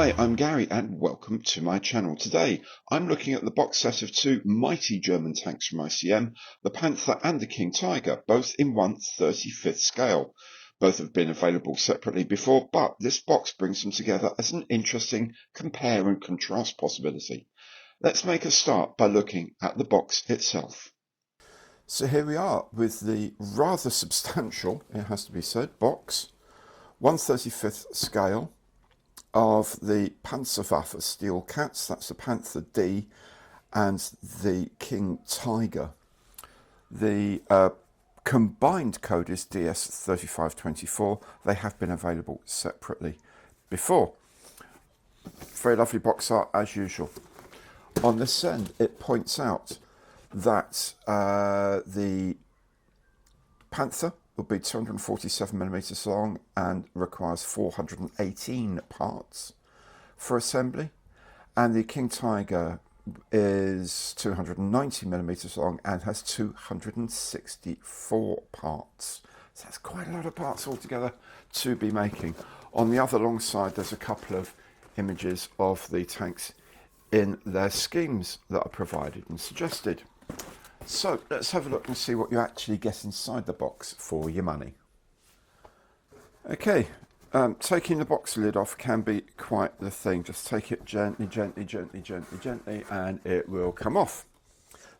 Hi, I'm Gary and welcome to my channel. Today I'm looking at the box set of two mighty German tanks from ICM, the Panther and the King Tiger, both in 1/35th scale. Both have been available separately before, but this box brings them together as an interesting compare and contrast possibility. Let's make a start by looking at the box itself. So here we are with the rather substantial, it has to be said, box, 1/35th scale of the Panzerwaffe steel cats. That's the Panther D and the King Tiger. The combined code is DS3524. They have been available separately before. Very lovely box art as usual. On this end it points out that the Panther will be 247mm long and requires 418 parts for assembly, and the King Tiger is 290mm long and has 264 parts. So that's quite a lot of parts altogether to be making. On the other long side there's a couple of images of the tanks in their schemes that are provided and suggested. So let's have a look and see what you actually get inside the box for your money. Okay, taking the box lid off can be quite the thing. Just take it gently, gently, gently, gently, gently, and it will come off.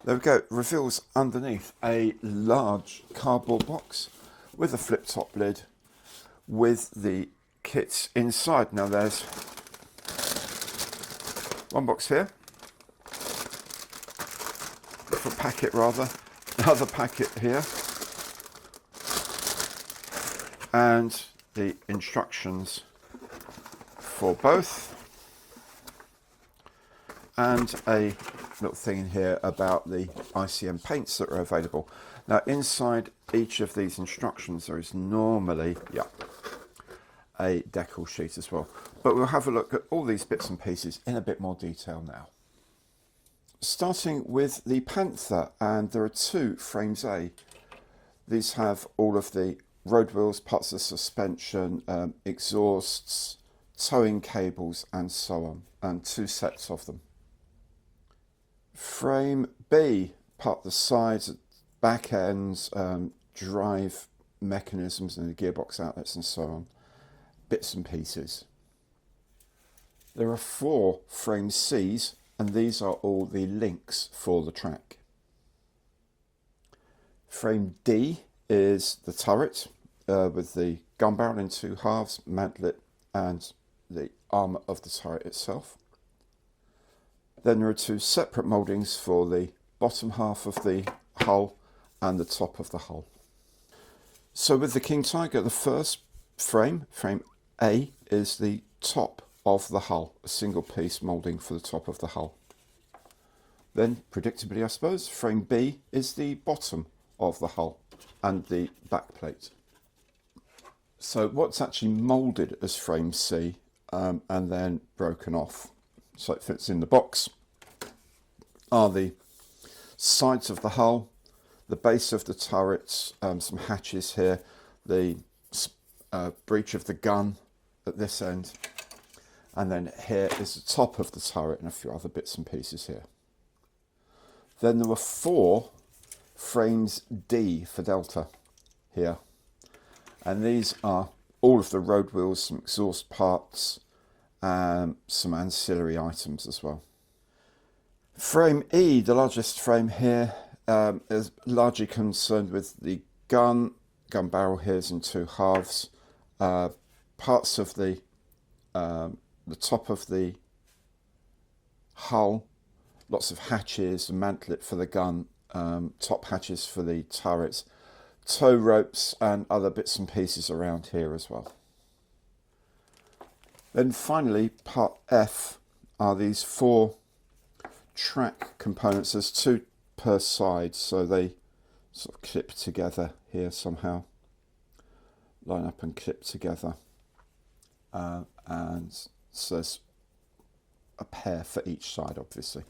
There we go. Reveals underneath a large cardboard box with a flip top lid with the kits inside. Now there's one box here. Packet rather, another packet here, and the instructions for both, and a little thing in here about the ICM paints that are available. Now inside each of these instructions there is normally a decal sheet as well, but we'll have a look at all these bits and pieces in a bit more detail now. Starting with the Panther, and there are two frames A. These have all of the road wheels, parts of suspension, exhausts, towing cables and so on, and two sets of them. Frame B, part of the sides, back ends, drive mechanisms and the gearbox outlets and so on, bits and pieces. There are four frame Cs, and these are all the links for the track. Frame D is the turret with the gun barrel in two halves, mantlet and the armour of the turret itself. Then there are two separate mouldings for the bottom half of the hull and the top of the hull. So with the King Tiger, the first frame, frame A, is the top of the hull, a single piece moulding for the top of the hull. Then, predictably I suppose, frame B is the bottom of the hull and the back plate. So what's actually moulded as frame C and then broken off so it fits in the box are the sides of the hull, the base of the turrets, some hatches here, the breech of the gun at this end, and then here is the top of the turret and a few other bits and pieces here. Then there were four frames D for Delta here, and these are all of the road wheels, some exhaust parts, some ancillary items as well. Frame E, the largest frame here, is largely concerned with the gun barrel here is in two halves, parts of the top of the hull, lots of hatches, a mantlet for the gun, top hatches for the turrets, tow ropes and other bits and pieces around here as well. Then finally part F are these four track components. There's two per side, so they sort of clip together here somehow, line up and clip together, and so there's a pair for each side obviously.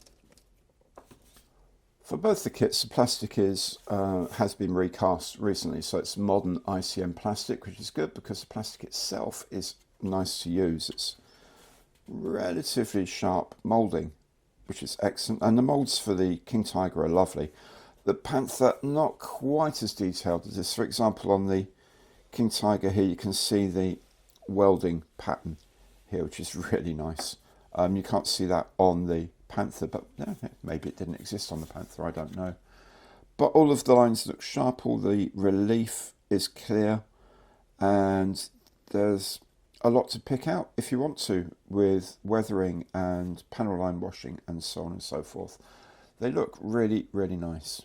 For both the kits, the plastic has been recast recently, so it's modern ICM plastic, which is good because the plastic itself is nice to use. It's relatively sharp moulding, which is excellent. And the moulds for the King Tiger are lovely. The Panther, not quite as detailed as this. For example, on the King Tiger here, you can see the welding pattern here, which is really nice. You can't see that on the Panther, but maybe it didn't exist on the Panther, I don't know. But all of the lines look sharp, all the relief is clear, and there's a lot to pick out if you want to with weathering and panel line washing and so on and so forth. They look really, really nice.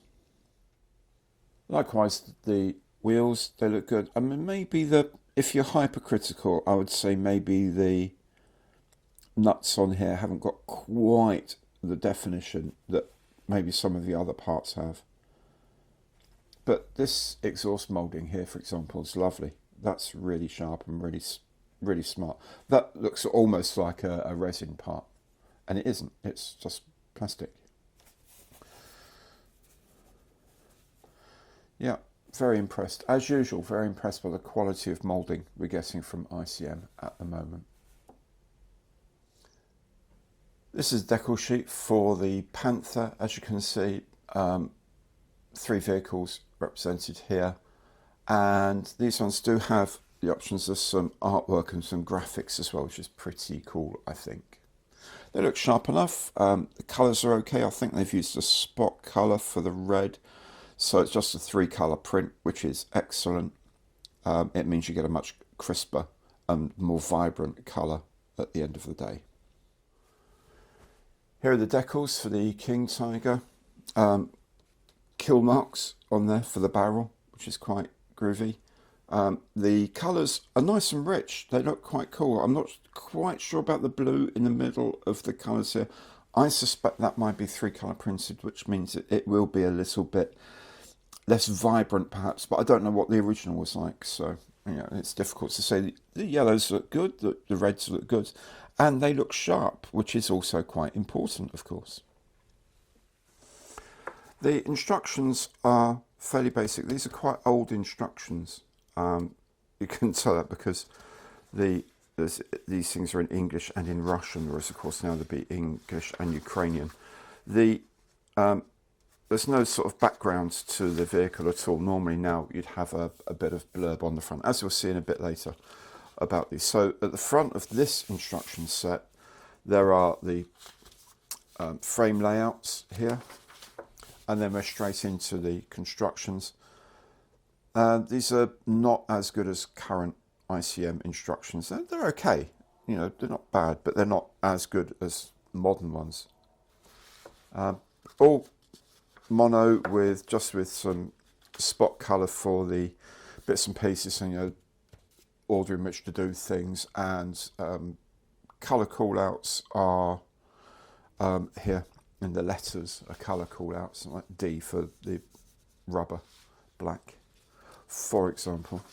Likewise, the wheels, they look good. I mean, maybe if you're hypercritical, I would say maybe the nuts on here haven't got quite the definition that maybe some of the other parts have. But this exhaust moulding here, for example, is lovely. That's really sharp and really smart. That looks almost like a resin part, and it isn't. It's just plastic. Yeah, very impressed. As usual, very impressed by the quality of moulding we're getting from ICM at the moment. This is the decal sheet for the Panther. As you can see, 3 vehicles represented here, and these ones do have the options of some artwork and some graphics as well, which is pretty cool, I think. They look sharp enough. The colours are okay. I think they've used a spot colour for the red, so it's just a 3-colour print, which is excellent. It means you get a much crisper and more vibrant colour at the end of the day. Here are the decals for the King Tiger. Kill marks on there for the barrel, which is quite groovy. The colours are nice and rich. They look quite cool. I'm not quite sure about the blue in the middle of the colours here. I suspect that might be 3-colour printed, which means it will be a little bit less vibrant perhaps, but I don't know what the original was like, so it's difficult to say. The yellows look good, the reds look good, and they look sharp, which is also quite important, of course. The instructions are fairly basic. These are quite old instructions. You can tell that because these things are in English and in Russian, whereas of course now they'll be English and Ukrainian. There's no sort of background to the vehicle at all. Normally now you'd have a bit of blurb on the front, as we'll see in a bit later about these. So at the front of this instruction set, there are the frame layouts here, and then we're straight into the constructions. These are not as good as current ICM instructions. They're okay, they're not bad, but they're not as good as modern ones. All mono with some spot colour for the bits and pieces, and order in which to do things, and colour call-outs are here in the letters are colour call-outs, like D for the rubber black, for example.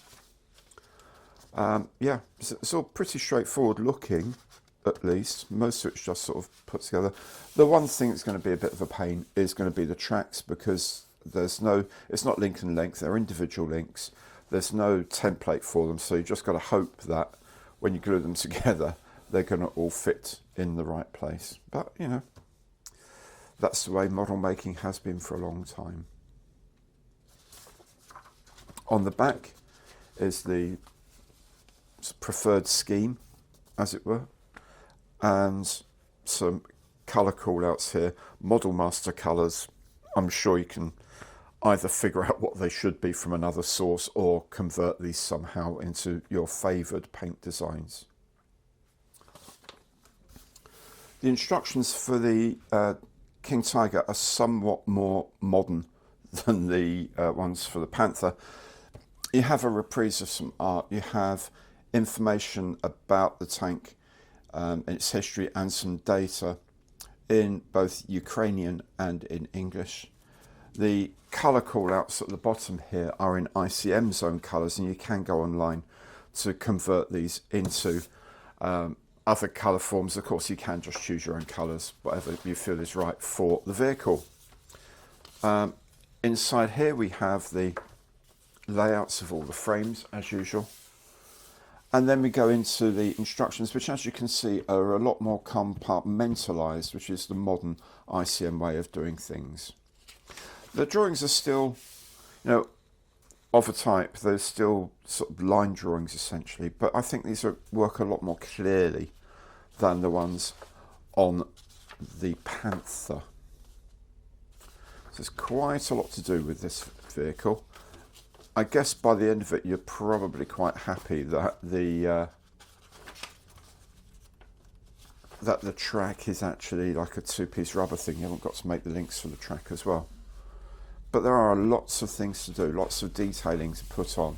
Yeah, it's all pretty straightforward looking, at least. Most of it's just sort of put together. The one thing that's going to be a bit of a pain is going to be the tracks, because it's not link and length, they're individual links. There's no template for them, so you just got to hope that when you glue them together, they're going to all fit in the right place. But, that's the way model making has been for a long time. On the back is the preferred scheme, as it were, and some colour call-outs here. Model master colours, I'm sure you can either figure out what they should be from another source or convert these somehow into your favoured paint designs. The instructions for the King Tiger are somewhat more modern than the ones for the Panther. You have a reprise of some art. You have information about the tank, its history, and some data in both Ukrainian and in English. The colour call-outs at the bottom here are in ICM zone colours, and you can go online to convert these into other colour forms. Of course, you can just choose your own colours, whatever you feel is right for the vehicle. Inside here we have the layouts of all the frames, as usual. And then we go into the instructions, which as you can see are a lot more compartmentalised, which is the modern ICM way of doing things. The drawings are still, of a type, they're still sort of line drawings essentially, but I think these work a lot more clearly than the ones on the Panther. So there's quite a lot to do with this vehicle. I guess by the end of it, you're probably quite happy that the track is actually like a two-piece rubber thing. You haven't got to make the links for the track as well. But there are lots of things to do, lots of detailing to put on.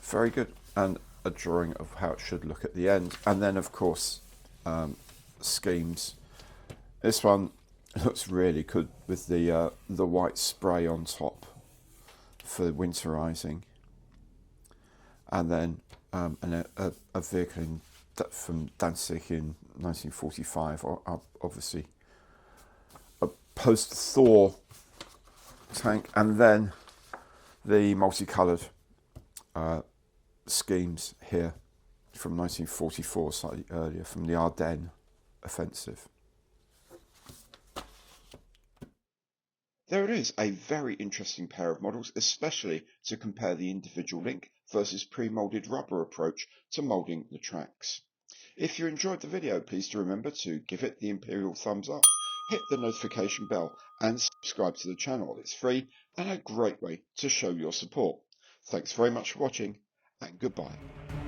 Very good. And a drawing of how it should look at the end. And then, of course, schemes. This one looks really good with the white spray on top for winterizing, and then a vehicle from Danzig in 1945, obviously a post-Thor tank, and then the multicoloured schemes here from 1944, slightly earlier, from the Ardennes offensive. There it is, a very interesting pair of models, especially to compare the individual link versus pre-moulded rubber approach to moulding the tracks. If you enjoyed the video, please do remember to give it the imperial thumbs up, hit the notification bell and subscribe to the channel. It's free and a great way to show your support. Thanks very much for watching and goodbye.